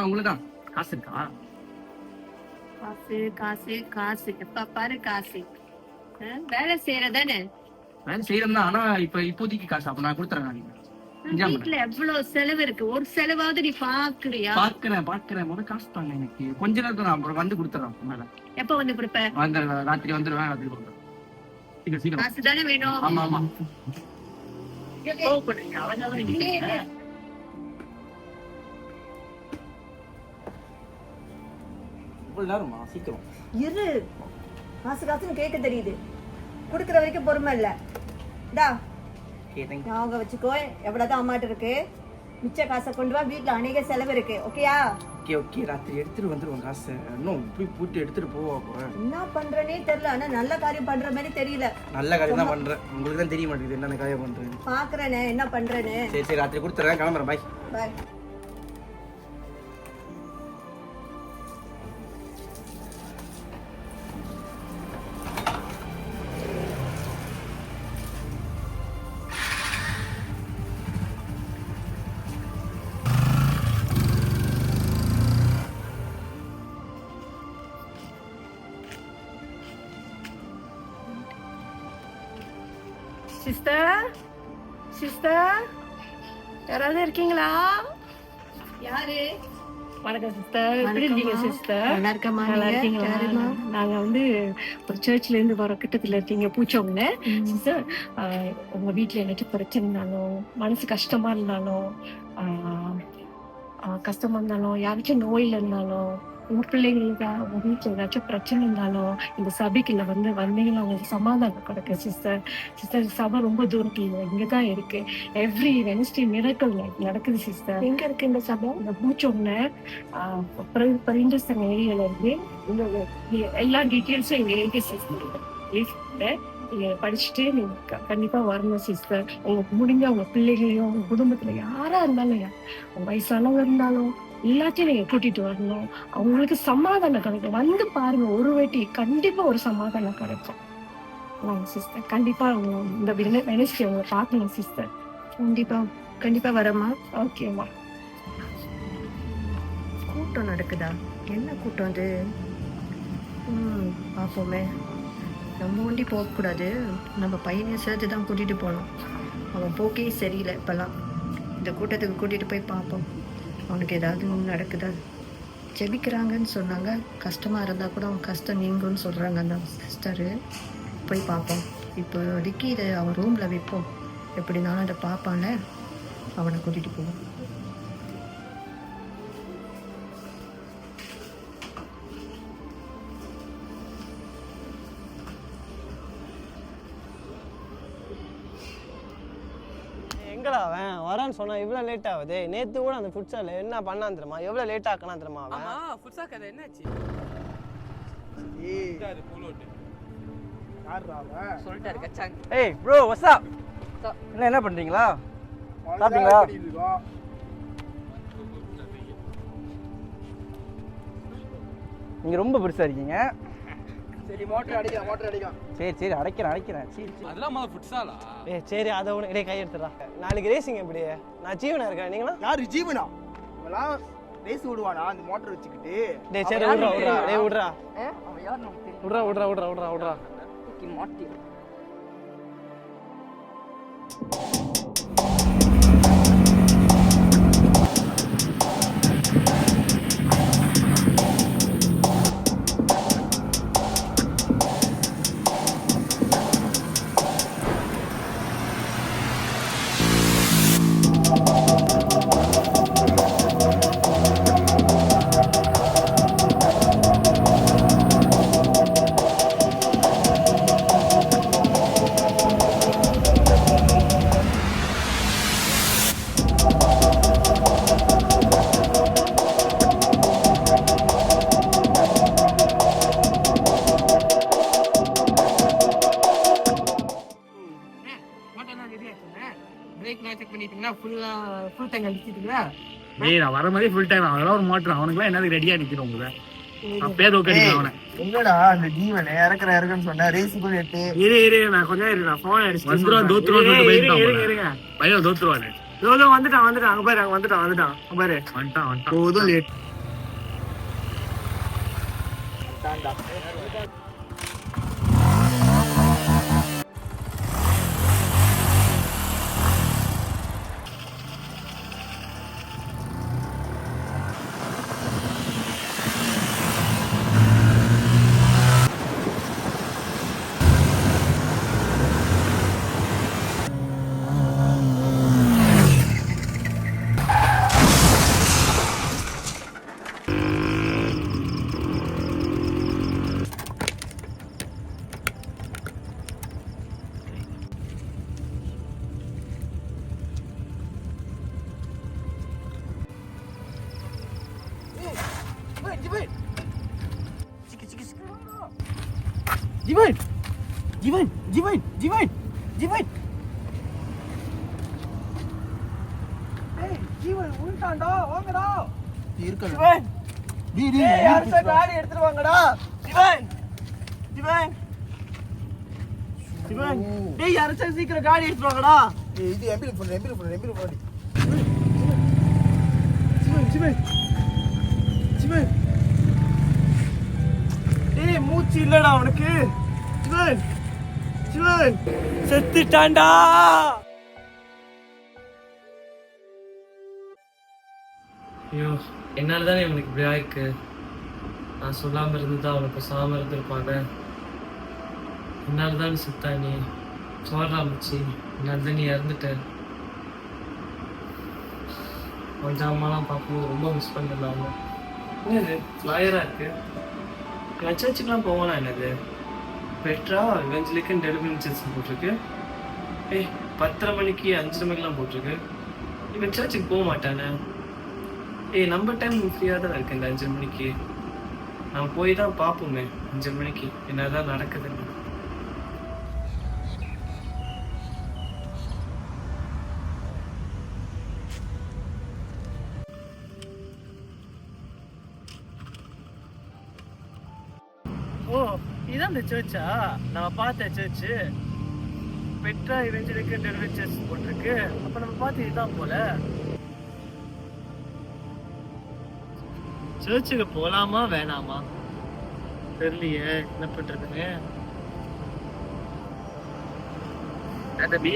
உங்களுதான் காசு இருக்கா? காசு காசு காசு எப்ப பாரு காசு. வேலை செய்யறதானே? வேலை செய்யறேன் தான். ஆனா இப்போதைக்கு காசு அப்ப நான் கொடுத்துறேன். வீட்டுல எவ்வளவு செலவு இருக்கு, ஒரு செலவாவது நீ பாக்குறியா? பாக்குறேன் முதல் காசு தாங்க எனக்கு. கொஞ்ச நேரத்துல நான் அப்புறம் வந்து கொடுத்துறேன். மேல எப்ப வந்து கொடுப்ப? ராத்திரி வந்துருவேன். ராத்திரி கொடுப்பேன். காசு தானே வேணும்? ஆமா ஆமா. சீக்கிரம் இரு. காசு காசுன்னு கேட்க தெரியுது, குடுக்கற வரைக்கும் பொறுமை இல்ல. ஞாபகம் வச்சுக்கோ, எவ்வளவுதான் அம்மாட்ட இருக்கு. மிச்ச காசை கொண்டு வா, வீட்டுல அநேக செலவு இருக்கு. ஓகேயா? ஓகே ராத்திரி எடுத்துட்டு வந்துருவோம் காசு. இன்னும் இப்படி பூட்டி எடுத்துட்டு போவோம். என்ன பண்றேனே தெரியல, ஆனா நல்ல காரியம் பண்ற மாதிரி தெரியல. நல்ல காரியம் தான் பண்றேன். உங்களுக்கு தான் தெரிய மாட்டேங்குது என்ன காரியம் பண்றேன்னு. பாக்குறேனே என்ன பண்றேன்னு. சரி ராத்திரி கொடுத்துறேன். கிளம்புறேன். பாய் பாய். சிஸ்டர், சிஸ்டர், யாராவது இருக்கீங்களா? யாரு? வணக்கம் சிஸ்டர். எப்படி இருக்கீங்க சிஸ்டர்? நல்லா இருக்கமா. நல்லா இருக்கீங்களா? நாங்க ஒரு சர்ச்ல இருந்து வர கிட்டத்துல இருக்கீங்க பூச்சவங்க. சிஸ்டர், உங்க வீட்டுல ஏதாச்சும் பிரச்சனைனாலும், மனசு கஷ்டமா இருந்தாலும், யாராச்சும் நோயில இருந்தாலும், உங்க பிள்ளைங்களுக்கு உங்க வீட்டுல ஏதாச்சும் பிரச்சனை இருந்தாலும் இந்த சபைக்குள்ள வந்தீங்கன்னா உங்களுக்கு சமாதானம் கிடைக்கும் சிஸ்டர். சிஸ்டர், சபை ரொம்ப தூரத்துல இங்கதான் இருக்கு. எவ்ரி வெனஸ்டே மிரக்கல் நடக்குது சிஸ்டர். எங்க இருக்கு இந்த சபை? இந்த பூச்சோம்ல பரிண்டஸ்தங்க ஏரியால இருக்கு. எல்லா டீட்டெயில்ஸும் எங்க இருக்கு சிஸ்டர். நீங்க படிச்சுட்டு நீங்க கண்டிப்பா வரணும் சிஸ்டர். உங்களுக்கு முடிஞ்ச உங்க பிள்ளைகளையும் உங்க குடும்பத்துல யாரா இருந்தாலும், உங்க வயசானவங்க இருந்தாலும் எல்லாத்தையும் நீங்க கூட்டிட்டு வரணும். அவங்களுக்கு சமாதானம் கிடைக்கும். வந்து பாருங்க ஒரு வாட்டி, கண்டிப்பா ஒரு சமாதானம் கிடைக்கும் சிஸ்டர். கண்டிப்பா இந்த வெனஸ்டே உங்களை பார்க்கணும் சிஸ்டர். கண்டிப்பா கண்டிப்பா வரமா? ஓகேம்மா. கூட்டம் நடக்குதா? என்ன கூட்டம் அது? பார்ப்போமே. நம்ம ஒண்டி போகக்கூடாது, நம்ம பையனையும் சேர்த்து தான் கூட்டிட்டு போகணும். அவன் போக்கே சரியில்லை இப்பெல்லாம். இந்த கூட்டத்துக்கு கூட்டிட்டு போய் பார்ப்போம், அவனுக்கு ஏதாவது நடக்குதா. ஜெபிக்கிறாங்கன்னு சொன்னாங்க, கஷ்டமா இருந்தா கூட அவன் கஷ்டம் நீங்கும்னு சொல்றாங்க அந்த சிஸ்டரு. போய் பார்ப்போம். இப்போதைக்கு இதை அவன் ரூம்ல வைப்போம். எப்படினாலும் அதை பார்ப்பான்ல, அவனை கூட்டிட்டு போவோம். எங்கடா அவன் வரான்னு சொன்னா இவ்வளவு லேட் ஆகுது? நேத்து கூட அந்த ஃபுட்சால என்ன பண்ணான் தெரியுமா? எவ்வளவு லேட் ஆக்கனா தெரியுமா அவன்? ஆமா, ஃபுட்சா கதை என்னாச்சு? அது போலோட் யாரா அவன் சொல்லிட்டாரு கச்சாங். ஏய் bro, what's up? என்ன பண்றீங்களா? சாப்பிட்டீங்களா? நீங்க ரொம்ப பெருசா இருக்கீங்க. சரி மோட்டர் அடிக்கலாம். சரி அடைக்கிறேன். சரி அதெல்லாம் மாமா ஃபுட்சாலா? சரி அதை உனக்கு கை எடுத்துடா. நாளைக்கு ரேசிங் எப்படி? நான் ஜீவனா இருக்கேன். நீங்களா? யாரு ஜீவனா? இவெல்லாம் ரேஸ் விடுவானா அந்த மோட்டர் வச்சுக்கிட்டு? டேய் சரி விடுறா. டேய் விடுறா. அவன் யார் நமக்கு தெரியும்? விடுறா. மாட்டி பைக் நான் செக் பண்ணிட்டீங்கன்னா ஃபுல் டேங்க் அடிச்சிட்டீங்களா? டேய் நான் வர மாதிரி ஃபுல் டைம் அவன் ஒரு மோட்டர் அவனுக்குலாம் என்னது ரெடியா நிக்கிறோம் உங்க அப்பயே தோக்கடிக்கலாம் அவனை. எங்கடா அந்த ஜீவன் இறக்குன்னு சொன்னா ரேஸுக்குள்ள எட்டு இரு நான் கொஞ்சம் இரு நான் போன் அடிச்சு வந்துருவான் தோத்துருவான்னு போயிட்டான் பையன் தோத்துருவானு வந்துட்டான் அங்க பாரு அங்க வந்துட்டான் பாரு வந்துட்டான் போதும் லேட் ஜீவன் ஜீவன் உள்டாண்டா வாங்கடா இருக்கல அடுத்த காடி எடுத்துட்டு வாங்கடா ஜீவன் டேய் யாரச்சா சீக்கிரம் காடி எடுத்துட்டு வாங்கடா. இது எம்பில போடு ஜீவன் டேய் மூச்சு இல்லடா அவனுக்கு. ஜீவன் செத்துட்டான்டா. ஐயோ என்னால் தானே இவனுக்கு இப்படி ஆயிருக்கு. நான் சொல்லாமல் இருந்து தான் அவனுக்கு சாம இருந்திருப்பாங்க. என்னால் தான் சுத்தா நீ சோறாமிச்சு என்னால் தான் நீ இறந்துட்ட. கொஞ்சம் அம்மாலாம் பார்க்கும்போது ரொம்ப மிஸ் பண்ணிடலாம். என்னது லாயராக இருக்கு. நான் சர்ச்சுக்கெலாம் போவானா என்னது பெட்ரா இவெஞ்சலிக்கு டெலிவரி சர்ச் போட்டிருக்கு. 10:30 மணிக்கு 5:30 மணிக்கெலாம் போட்டிருக்கு. இவன் சர்ச்சுக்கு போக மாட்டானே. நம்ம டைம் ஃப்ரீயாக தான் இருக்கு இந்த 5 மணிக்கு. நம்ம போய் தான் பார்ப்போமே 5 மணிக்கு என்னதான் நடக்குதுன்னு. ஓ இதான் இந்த சர்ச்சா நம்ம பார்த்த சர்ச்சு பெட்ரா இவெஞ்சலிக்கு டெலிவரி சர்ச் போட்டிருக்கு. அப்ப நம்ம பார்த்து இதுதான் போல. சர்ச்சுக்கு போலாமா வேணாமா தெரியலையே என்ன பண்றதுன்னு. தம்பி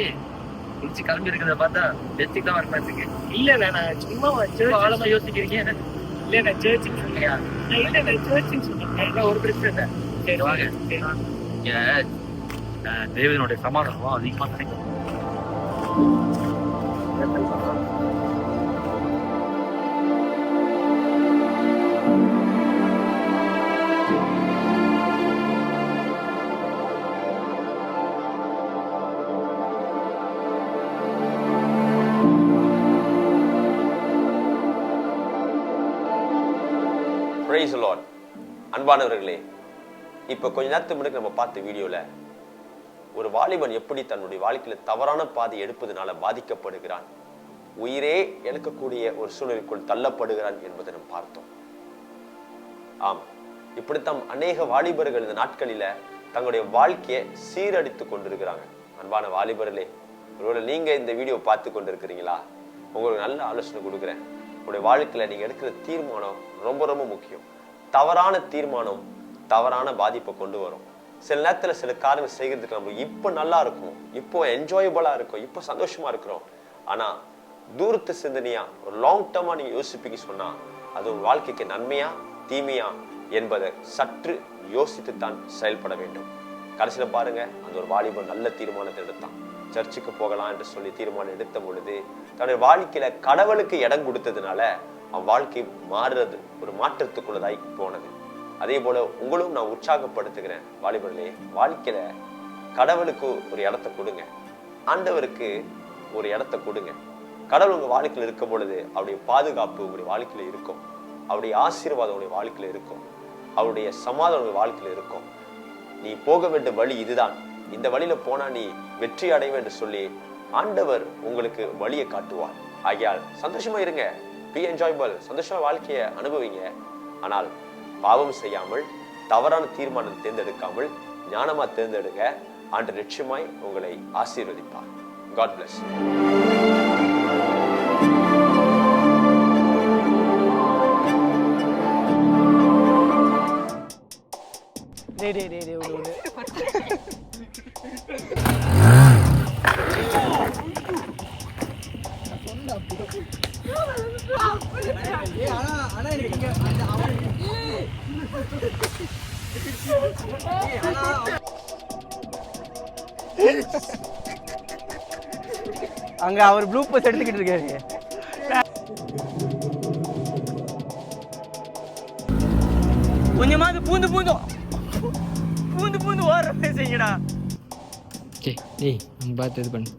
குளிச்சு கிளம்பி இருக்கிறத பார்த்தா சர்ச்சுக்கு தான் வரமாட்டுருக்கு. இல்ல நான் சும்மா ஆழமா யோசிக்கிறீங்க. இல்ல நான் சர்ச்சுக்கு சொன்னியா? இல்ல நான் சர்ச்சுக்கு சொன்னேன். ஒரு பிரச்சனை இல்லை. சரி வாங்க. தேவனுடைய சமாதானம் அதிகமா கிடைக்கும். Praise the Lord. அன்பானவர்களே, இப்போ கொஞ்ச நேரத்துக்கு முன்னாடி நம்ம பார்த்த வீடியோல ஒரு வாலிபன் எப்படி தன்னுடைய வாழ்க்கையில தவறான பாதை எடுப்பதனால பாதிக்கப்படுகிறான், உயிரே இழக்கக்கூடிய ஒரு சூழ்நிலைக்குள் தள்ளப்படுகிறான் என்பதை நம்ம பார்த்தோம். ஆம், இப்படித்தான் அநேக வாலிபர்கள் இந்த நாட்களில தங்களுடைய வாழ்க்கையை சீரழித்து கொண்டிருக்கிறாங்க. அன்பான வாலிபர்களே, ஒருவேளை நீங்க இந்த வீடியோ பார்த்து கொண்டிருக்கிறீங்களா? உங்களுக்கு நல்ல ஆலோசனை கொடுக்குறேன். உங்களுடைய வாழ்க்கையில நீங்க எடுக்கிற தீர்மானம் ரொம்ப ரொம்ப முக்கியம். தவறான தீர்மானம் தவறான பாதிப்பை கொண்டு வரும். சில நேரத்துல சில காரியங்கள் செய்கிறதுக்கு நம்ம இப்போ நல்லா இருக்கும், இப்போ என்ஜாயபிளா இருக்கும், இப்போ சந்தோஷமா இருக்கிறோம். ஆனா தூரத்து சிந்தனையா ஒரு லாங் டர்மா நீங்க யோசிப்பீங்க சொன்னா அது உங்க வாழ்க்கைக்கு நன்மையா தீமையா என்பதை சற்று யோசித்துத்தான் செயல்பட வேண்டும். கடைசியில பாருங்க, அந்த ஒரு வாலிபன் நல்ல தீர்மானத்தை எடுத்தான். சர்ச்சுக்கு போகலாம் என்று சொல்லி தீர்மானம் எடுத்த பொழுது தன்னுடைய வாழ்க்கையில கடவுளுக்கு இடம் கொடுத்ததுனால அவன் வாழ்க்கை மாறுறது ஒரு மாற்றத்துக்குள்ளதாய் போனது. அதே போல உங்களும் நான் உற்சாகப்படுத்துகிறேன் வாலிபர்களே, வாழ்க்கையில கடவுளுக்கு ஒரு இடத்தை கொடுங்க, ஆண்டவருக்கு ஒரு இடத்தை கொடுங்க. கடவுள் உங்க வாழ்க்கையில இருக்கும் பொழுது அவருடைய பாதுகாப்பு உங்களுடைய வாழ்க்கையில இருக்கும், அவருடைய ஆசீர்வாதம் உங்களுடைய வாழ்க்கையில இருக்கும், அவருடைய சமாதானம் உங்களுடைய வாழ்க்கையில இருக்கும். நீ போக வேண்டிய வழி இதுதான், இந்த வழியில போனா நீ வெற்றி அடைவே என்று சொல்லி ஆண்டவர் உங்களுக்கு வழியை காட்டுவார். ஆகையால் சந்தோஷமா இருங்க, பி என்ஜாய்பிள், சந்தோஷமா வாழ்க்கையை அனுபவிங்க. ஆனால் பாவம் செய்யாமல், தவறான தீர்மானம் தேர்ந்தெடுக்காமல் ஞானமா தேர்ந்தெடுங்க. ஆண்டவர் நிச்சயமாய் உங்களை ஆசீர்வதிப்பார். God bless you. அங்க அவர் ப்ளூ பஸ் எடுத்துக்கிட்டு இருக்காரு. கொஞ்சமாவது பூந்து ஓடுறதே செய்யடா. டேய் நீ பார்த்து இது பண்ணு.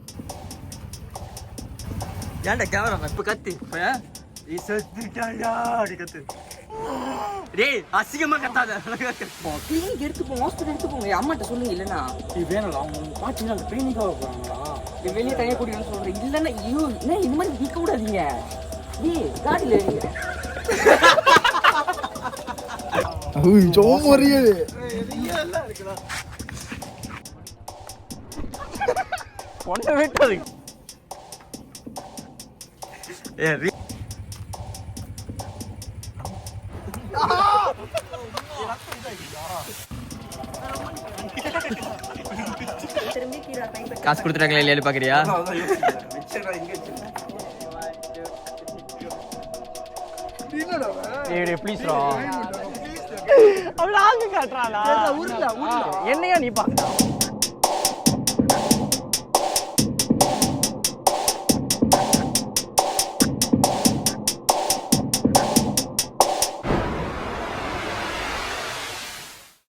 ஏன்டா கேமரா இப்ப கத்து கத்து. டேய் அசிங்கமா கத்தாத. கிளினிக் எடுத்துப்போம், ஹாஸ்பிட்டல் எடுத்துப்போங்க. அம்மாட்ட சொல்லுங்க. இல்லைன்னா வேணாம் அவங்க பாத்தீங்கன்னா அந்த ட்ரைனிங்காக போகிறாங்களா? வெளியே தனியாக கூட்டிட்டு சொல்றேன். இல்லைன்னா ஐயோ என்ன இந்த மாதிரி நிற்க விடாதீங்க. நீ காட்டில் ஏறிங்க. பொண்ணை விட்டது. காசு கொடுத்துட்டாங்களா இல்லையா பாக்குறியா? ப்ளீஸ்ரா அவ்வளோ ஆங்க காட்டுறாளா? என்னையா நீ பாக்குறா?